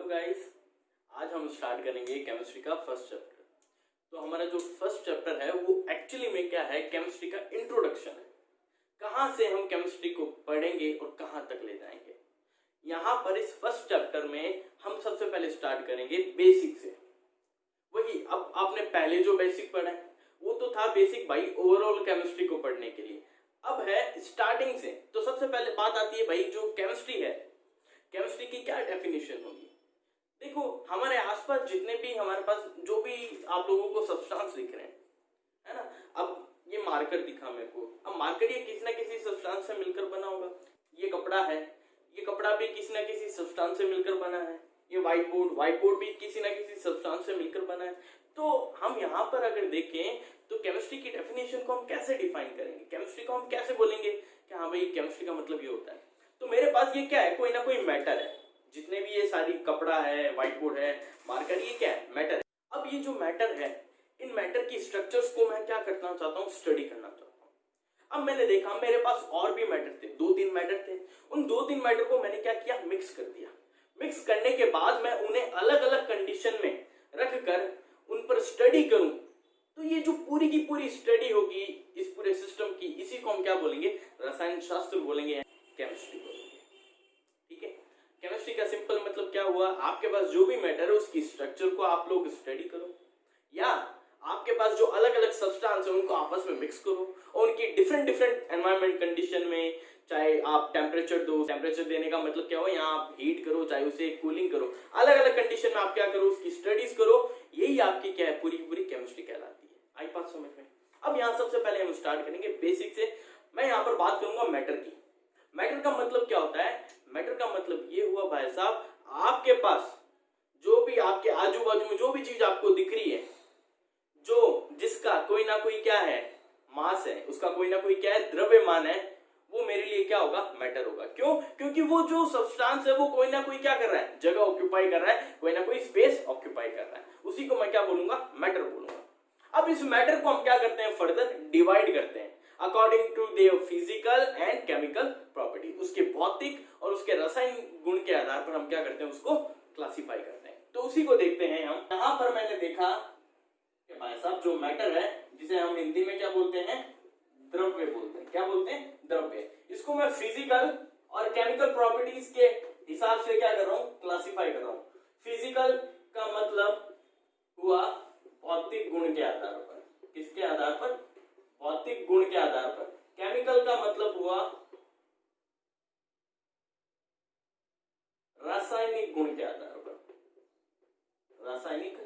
Guys, आज हम start करेंगे केमिस्ट्री का फर्स्ट चैप्टर। तो हमारा जो फर्स्ट चैप्टर है वो एक्चुअली में क्या है, केमिस्ट्री का इंट्रोडक्शन है। कहाँ से हम केमिस्ट्री को पढ़ेंगे और कहाँ तक ले जाएंगे। यहाँ पर इस फर्स्ट चैप्टर में हम सबसे पहले स्टार्ट करेंगे बेसिक से। वही अब आपने पहले जो बेसिक पढ़ा है वो तो था बेसिक भाई ओवरऑल केमिस्ट्री को पढ़ने के लिए। अब है स्टार्टिंग से। तो सबसे पहले बात आती है भाई जो केमिस्ट्री है, केमिस्ट्री की क्या डेफिनेशन होगी। देखो हमारे आसपास जितने भी हमारे पास जो भी आप लोगों को सब्सटेंस दिख रहे हैं, है ना। अब ये मार्कर दिखा मेरे को, अब मार्कर ये किसी ना किसी सब्सटेंस से मिलकर बना होगा। ये कपड़ा है, ये कपड़ा भी किसी ना किसी सब्सटेंस से मिलकर बना है। ये व्हाइट बोर्ड भी किसी ना किसी सब्सटेंस से मिलकर बना है। तो हम यहाँ पर अगर देखें तो केमिस्ट्री की डेफिनेशन को हम कैसे डिफाइन करेंगे, केमिस्ट्री को हम कैसे बोलेंगे कि हाँ भाई केमिस्ट्री का मतलब ये होता है। तो मेरे पास ये क्या है, कोई ना कोई मैटर है। जितने भी ये सारी कपड़ा है, व्हाइट बोर्ड है, मार्कर, ये क्या है, मैटर है। अब ये जो मैटर है, इन मैटर की स्ट्रक्चर्स को मैं क्या करना चाहता हूँ, स्टडी करना चाहता हूँ। अब मैंने देखा मेरे पास और भी मैटर थे, 2-3 मैटर थे। उन 2-3 मैटर को मैंने क्या किया, मिक्स कर दिया। मिक्स करने के बाद मैं उन्हें अलग अलग कंडीशन में रख कर उन पर स्टडी करूं, तो ये जो पूरी की पूरी स्टडी होगी इस पूरे सिस्टम की, इसी को हम क्या बोलेंगे, रसायन शास्त्र बोलेंगे, केमिस्ट्री बोलेंगे। ठीक है, केमिस्ट्री का सिंपल मतलब क्या हुआ, आपके पास जो भी मैटर है उसकी स्ट्रक्चर को आप लोग स्टडी करो, या आपके पास जो अलग अलग सब्सटेंस है उनको आपस में मिक्स करो और उनकी डिफरेंट एनवायरमेंट कंडीशन में, चाहे आप टेम्परेचर दो, टेम्परेचर देने का मतलब क्या हुआ, यहाँ आप हीट करो चाहे उसे कूलिंग करो, अलग अलग कंडीशन में आप क्या करो, उसकी स्टडीज करो। यही आपकी क्या है, पूरी पूरी केमिस्ट्री कहलाती है। आई बात समझ में। अब यहाँ सबसे पहले हम स्टार्ट करेंगे बेसिक से। मैं यहाँ पर बात करूंगा मैटर की। मैटर का मतलब क्या होता है, मैटर का मतलब ये हुआ भाई साहब, आपके पास जो भी आपके आजू बाजू में जो भी चीज आपको दिख रही है, जो जिसका कोई ना कोई क्या है, मास है, उसका कोई ना कोई क्या है, द्रव्यमान है, वो मेरे लिए क्या होगा, मैटर होगा। क्यों? क्योंकि वो जो सब्सटेंस है वो कोई ना कोई क्या कर रहा है, जगह ऑक्यूपाई कर रहा है, कोई ना कोई स्पेस ऑक्यूपाई कर रहा है। उसी को मैं क्या बोलूंगा, मैटर बोलूंगा। अब इस मैटर को हम क्या करते हैं, फर्दर डिवाइड करते हैं according to their physical and chemical property. उसके भौतिक और उसके रसायनिक गुण के आधार पर हम क्या करते हैं, उसको क्लासिफाई करते हैं। तो उसी को देखते हैं हम। यहां पर मैंने देखा कि भाई साहब जो मैटर है, जिसे हम हिंदी में क्या बोलते हैं, द्रव्य बोलते हैं। क्या बोलते हैं, द्रव्य। इसको मैं फिजिकल और केमिकल प्रॉपर्टीज के हिसाब से क्या कर रहा हूं, क्लासिफाई कर रहा हूं। फिजिकल का मतलब हुआ भौतिक गुण के आधार पर। किसके आधार पर, भौतिक गुण के आधार पर। केमिकल का मतलब हुआ रासायनिक गुण के आधार पर, रासायनिक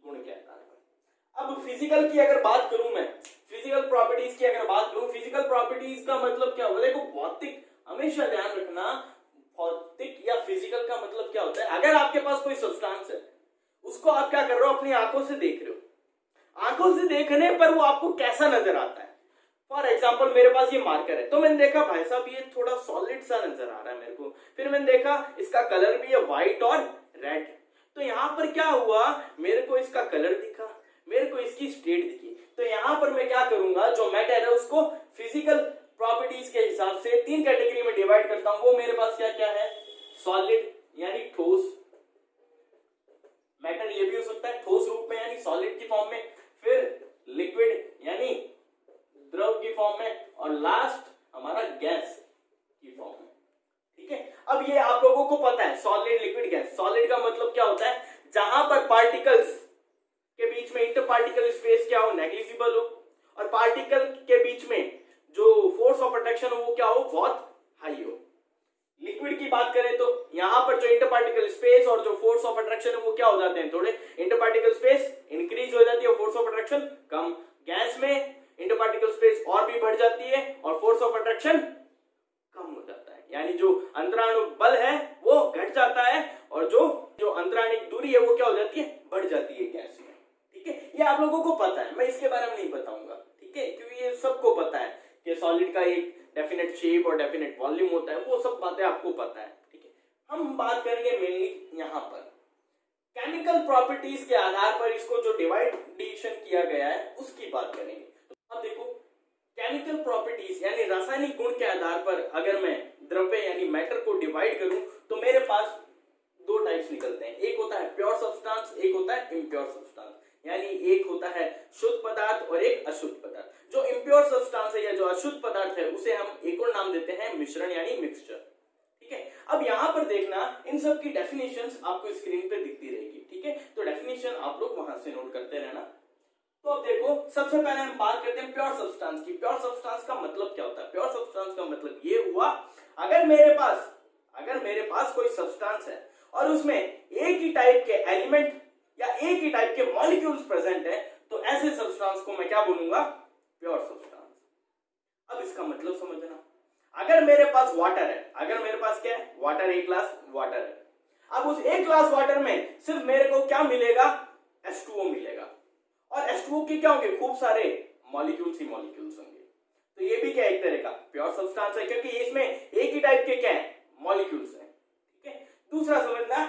गुण के आधार पर। अब फिजिकल की अगर बात करूं मैं, फिजिकल प्रॉपर्टीज की अगर बात करूं, फिजिकल प्रॉपर्टीज का मतलब क्या होगा, देखो भौतिक, हमेशा ध्यान रखना, भौतिक या फिजिकल का मतलब क्या होता है। अगर आपके पास कोई सब्सटेंस है, उसको आप क्या कर रहे हो, अपनी आंखों से देख रहे हो, आंखों से देखने पर वो आपको कैसा नजर आता है। फॉर एग्जाम्पल मेरे पास ये मार्कर है, तो मैंने देखा भाई साहब ये थोड़ा सॉलिड सा नजर आ रहा है मेरे को। फिर मैंने देखा इसका कलर भी है व्हाइट और रेड। तो यहाँ पर क्या हुआ, मेरे को इसका कलर दिखा, मेरे को इसकी स्टेट दिखी। तो यहाँ पर मैं क्या करूंगा, जो मैटर है उसको फिजिकल प्रॉपर्टीज के हिसाब से 3 कैटेगरी में डिवाइड करता हूं। वो मेरे पास क्या क्या है, सॉलिड यानी ठोस मैटर, ये भी हो सकता है ठोस रूप में यानी सॉलिड की फॉर्म में, फिर लिक्विड यानी द्रव की फॉर्म में, और लास्ट हमारा गैस की फॉर्म में। ठीक है, अब ये आप लोगों को पता है सॉलिड, लिक्विड, गैस। सॉलिड का मतलब क्या होता है, जहां पर पार्टिकल्स के बीच में इंटर पार्टिकल स्पेस क्या हो, नेग्लिजिबल हो, और पार्टिकल के बीच में जो फोर्स ऑफ अट्रैक्शन हो वो क्या हो, बहुत हाई हो। लिक्विड की बात करें तो यहां पर जो इंटर पार्टिकल स्पेस और जो फोर्स ऑफ अट्रैक्शन है वो क्या हो जाते हैं, थोड़े इंटर पार्टिकल स्पेस इंक्रीज हो जाती है और force of attraction come. Gas में इंटर पार्टिकल स्पेस और भी बढ़ जाती है और फोर्स ऑफ अट्रैक्शन कम हो जाता है, यानी जो अंतराणु बल है वो घट जाता है और जो अंतराणिक दूरी है वो क्या हो जाती है, बढ़ जाती है गैस में। ठीक है, ये आप लोगों को पता है, मैं इसके बारे में नहीं बताऊंगा। ठीक है, क्योंकि ये सबको पता है कि सॉलिड का एक डेफिनेट शेप और डेफिनेट वॉल्यूम होता है, वो सब बातें आपको पता है। ठीक है, हम बात करेंगे मेनली यहाँ पर केमिकल प्रॉपर्टीज के आधार पर, इसको जो डिवाइडेशन किया गया है उसकी बात करेंगे। तो अब देखो केमिकल प्रॉपर्टीज यानी रासायनिक गुण के आधार पर अगर मैं द्रव्य यानी मैटर को डिवाइड करूं तो मेरे पास 2 टाइप्स इम्प्योर सब्सटेंस, यानी एक होता है शुद्ध पदार्थ और एक अशुद्ध पदार्थ। जो इम्प्योर सब्सटेंस है या जो अशुद्ध पदार्थ है उसे हम एक और नाम देते हैं मिश्रण यानी मिक्सचर। ठीक है, अब यहां पर देखना इन सब की डेफिनेशंस आपको स्क्रीन पे दिखती रहेगी। ठीक है, तो डेफिनेशन आप लोग वहां से नोट करते रहना। तो अब देखो, सबसे पहले हम बात करते हैं प्योर सब्सटेंस की। प्योर सब्सटेंस का मतलब क्या होता है? प्योर सब्सटेंस का मतलब ये हुआ, अगर मेरे पास कोई सब्सटेंस है और उसमें एक ही टाइप के एलिमेंट या एक ही टाइप के मॉलिक्यूल्स प्रेजेंट है, तो ऐसे सब्सटेंस को मैं क्या बोलूंगा? Pure substance. अब इसका मतलब समझना, अगर मेरे पास वाटर है, अगर मेरे पास क्या है? वाटर, एक ग्लास वाटर है। अब उस एक ग्लास वाटर में सिर्फ मेरे को क्या मिलेगा? H2O मिलेगा, और H2O के क्या होंगे? खूब सारे मॉलिक्यूल्स ही मॉलिक्यूल्स होंगे। तो ये भी क्या एक तरह का प्योर सब्सटेंस है, क्योंकि इसमें एक ही टाइप के क्या है? मॉलिक्यूल्स हैं। ठीक है, दूसरा समझना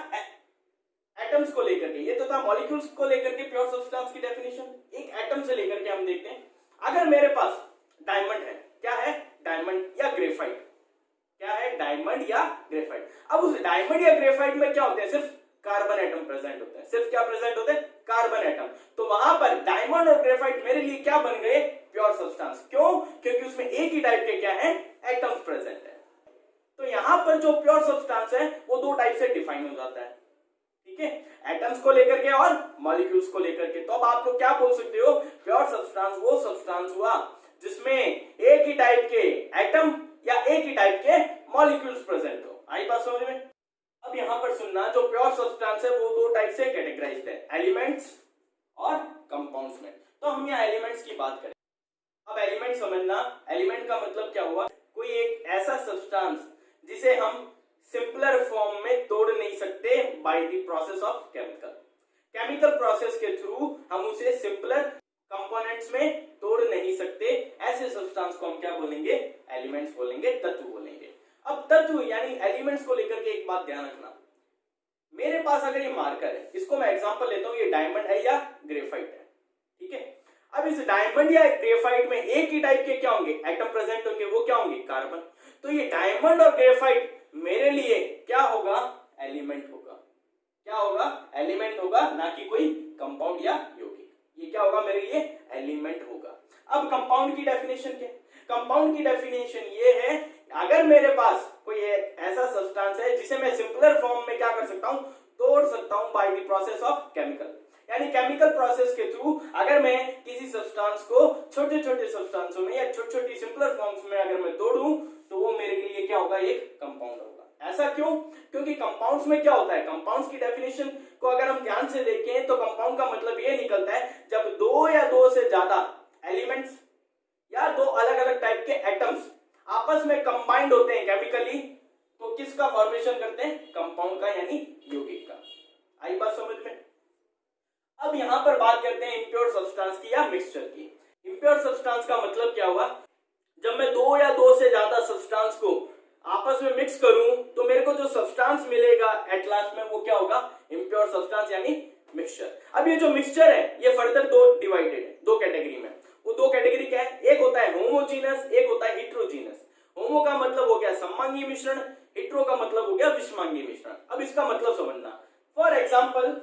एटम्स को लेकर के, ये तो था मॉलिक्यूल्स को लेकर के प्योर सब्सटेंस की डेफिनेशन। एक एटम से लेकर के हम देखते हैं, अगर मेरे पास डायमंड है, क्या है? डायमंड या ग्रेफाइट, क्या है? डायमंड या ग्रेफाइट। अब उस डायमंड या ग्रेफाइट में क्या होते हैं? सिर्फ कार्बन एटम प्रेजेंट होते हैं। सिर्फ क्या प्रेजेंट होते हैं? Carbon atom. तो वहां पर डायमंड और ग्रेफाइट मेरे लिए क्या बन गए? Pure substance. क्यों? क्योंकि उसमें एक ही टाइप के क्या है? एटम्स प्रेजेंट है। तो यहां पर जो प्योर सब्सटेंस है वो दो टाइप से डिफाइन हो जाता है। ठीक है, एटम्स को लेकर के और मॉलिक्यूल्स को लेकर के। तो अब आप लोग क्या बोल सकते हो? प्योर सब्सटेंस वो सब्सटेंस हुआ जिसमें एक ही टाइप के एटम या एक ही टाइप के मॉलिक्यूल्स प्रेजेंट हो। आई बात समझ में? अब यहां पर सुनना, जो प्योर सब्सटेंस है वो दो टाइप से कैटेगराइज्ड है, एलिमेंट्स और कंपाउंड्स में। तो हम यहाँ एलिमेंट्स की बात करें। अब एलिमेंट समझना, एलिमेंट का मतलब क्या हुआ? कोई एक ऐसा सब्सटेंस जिसे हम सिंपलर फॉर्म में तोड़ नहीं सकते by the process of chemical process के थ्रू हम उसे सिंपलर कंपोनेंट्स में तोड़ नहीं सकते। ऐसे सब्सटेंस को हम क्या बोलेंगे? एलिमेंट्स बोलेंगे, तत्व बोलेंगे। अब तत्व यानी एलिमेंट्स को लेकर के एक बात ध्यान रखना, मेरे पास अगर ये मार्कर है, इसको मैं एग्जांपल लेता हूं, ये डायमंड है या ग्रेफाइट है। ठीक है, अब इस डायमंड या ग्रेफाइट में एक ही टाइप के क्या होंगे? एटम प्रेजेंट होंगे, वो क्या होंगे? कार्बन। तो ये डायमंड और ग्रेफाइट मेरे लिए क्या होगा? एलिमेंट होगा। क्या होगा? एलिमेंट होगा, ना कि कोई कंपाउंड या यौगिक। ये क्या होगा? मेरे लिए एलिमेंट होगा। अब कंपाउंड की डेफिनेशन क्या है? कंपाउंड की डेफिनेशन ये है, अगर मेरे पास कोई ऐसा सब्सटेंस है जिसे मैं सिंपलर फॉर्म में क्या कर सकता हूं? तोड़ सकता हूं by the process of chemical, यानी केमिकल प्रोसेस के थ्रू अगर मैं किसी सब्सटेंस को छोटे छोटे सब्सटेंसों में या छोटी छोटी सिंपलर फॉर्म्स में अगर मैं तोड़ूं, तो वो मेरे लिए क्या होगा? एक कंपाउंड होगा। ऐसा क्यों? क्योंकि कंपाउंड्स में क्या होता है? कंपाउंड्स की डेफिनेशन को अगर हम ध्यान से देखें तो कंपाउंड का मतलब ये निकलता है, जब दो या दो से ज्यादा एलिमेंट्स या दो अलग अलग टाइप के एटम्स आपस में कंबाइंड होते हैं केमिकली, तो किसका फॉर्मेशन करते हैं? कंपाउंड का, यानी यौगिक का। आई बात समझ में? अब यहां पर बात करते हैं इम्प्योर सब्सटेंस की या मिक्सचर की। इम्प्योर सब्सटेंस का मतलब क्या हुआ? जब मैं दो या दो से ज्यादा सब्सटेंस को आपस में मिक्स करूं तो मेरे को जो सब्सटेंस मिलेगा एट लास्ट में, वो क्या होगा? इम्प्योर सब्सटेंस यानी मिक्सचर। अब ये जो मिक्सचर है ये फर्दर दो डिवाइडेड है, दो कैटेगरी में। वो दो कैटेगरी क्या है? एक होता है होमोजीनस, एक होता है हेटेरोजीनस। होमो का मतलब हो गया सममांगी मिश्रण, हेटेरो का मतलब हो गया विषमांगी मिश्रण। अब इसका मतलब समझना, फॉर एग्जांपल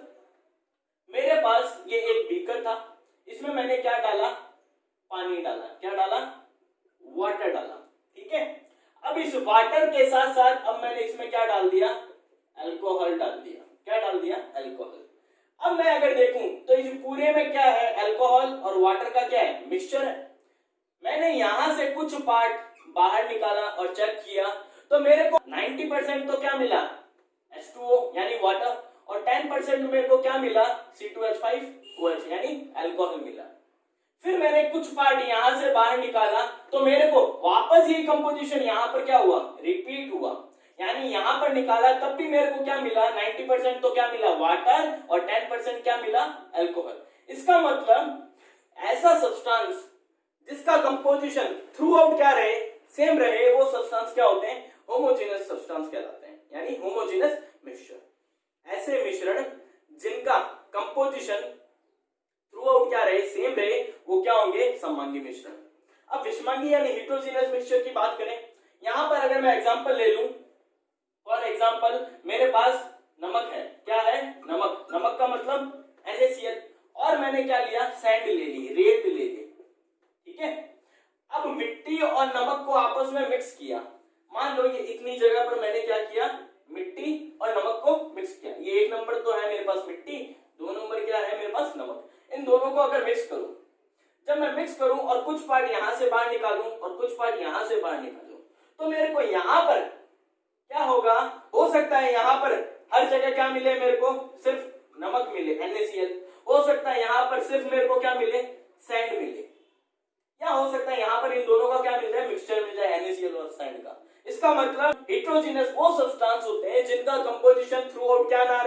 मेरे पास ये एक बीकर था, इसमें मैंने क्या डाला? पानी डाला। क्या डाला? वाटर डाला। ठीक है, अब इस वाटर के साथ साथ अब मैंने इसमें क्या डाल दिया? अल्कोहल डाल दिया। क्या डाल दिया? अल्कोहल। अब मैं अगर देखूं तो इस पूरे में क्या है? अल्कोहल और वाटर का क्या है? मिक्सचर है। मैंने यहां से कुछ पार्ट बाहर निकाला और चेक किया तो मेरे को 90% तो क्या मिला? H2O यानी वाटर, और 10% मेरे को क्या मिला? C2H5OH यानी अल्कोहल मिला। फिर मैंने कुछ पार्ट यहां से बाहर निकाला तो मेरे को वापस ये कंपोजिशन यहां पर क्या हुआ? रिपीट हुआ, यानी यहां पर निकाला तब भी मेरे को क्या मिला? 90% तो क्या मिला? वाटर, और 10% क्या मिला? अल्कोहल। इसका मतलब ऐसा सब्सटेंस जिसका कंपोजिशन थ्रू आउट क्या रहे? सेम रहे, वो सब्सटेंस क्या होते हैं? होमोजेनस सब्सटेंस कहलाते हैं, यानी होमोजेनस मिक्सचर। ऐसे मिश्रण जिनका कंपोजिशन थ्रू आउट क्या रहे? सेम रहे, वो क्या होंगे? सममांगी मिश्रण। अब विषमांगी यानी हेटेरोजेनस मिक्सचर की बात करें, यहां पर अगर मैं एग्जांपल ले लूं, फॉर एग्जांपल मेरे पास नमक है। क्या है? नमक। नमक का मतलब NaCl, एक नंबर तो है मेरे पास मिट्टी, 2 नंबर क्या है मेरे पास नमक। इन दोनों को अगर मिक्स करूं, जब मैं मिक्स करूं और कुछ पार्ट यहां से बाहर निकालूं और कुछ पार्ट यहां से बाहर निकालूं, तो मेरे को यहां पर क्या होगा, हो सकता है यहां पर हर जगह क्या मिले मेरे को, सिर्फ नमक मिले NaCl, हो सकता है यहां पर सिर्फ मेरे को क्या मिले, सैंड मिले, या हो सकता है यहां पर इन दोनों का क्या मिल जाए, मिक्सचर मिल जाए NaCl और सैंड का। इसका मतलब हेटेरोजेनस वो सब्सटेंस होते हैं जिनका कंपोजिशन थ्रू आउट क्या ना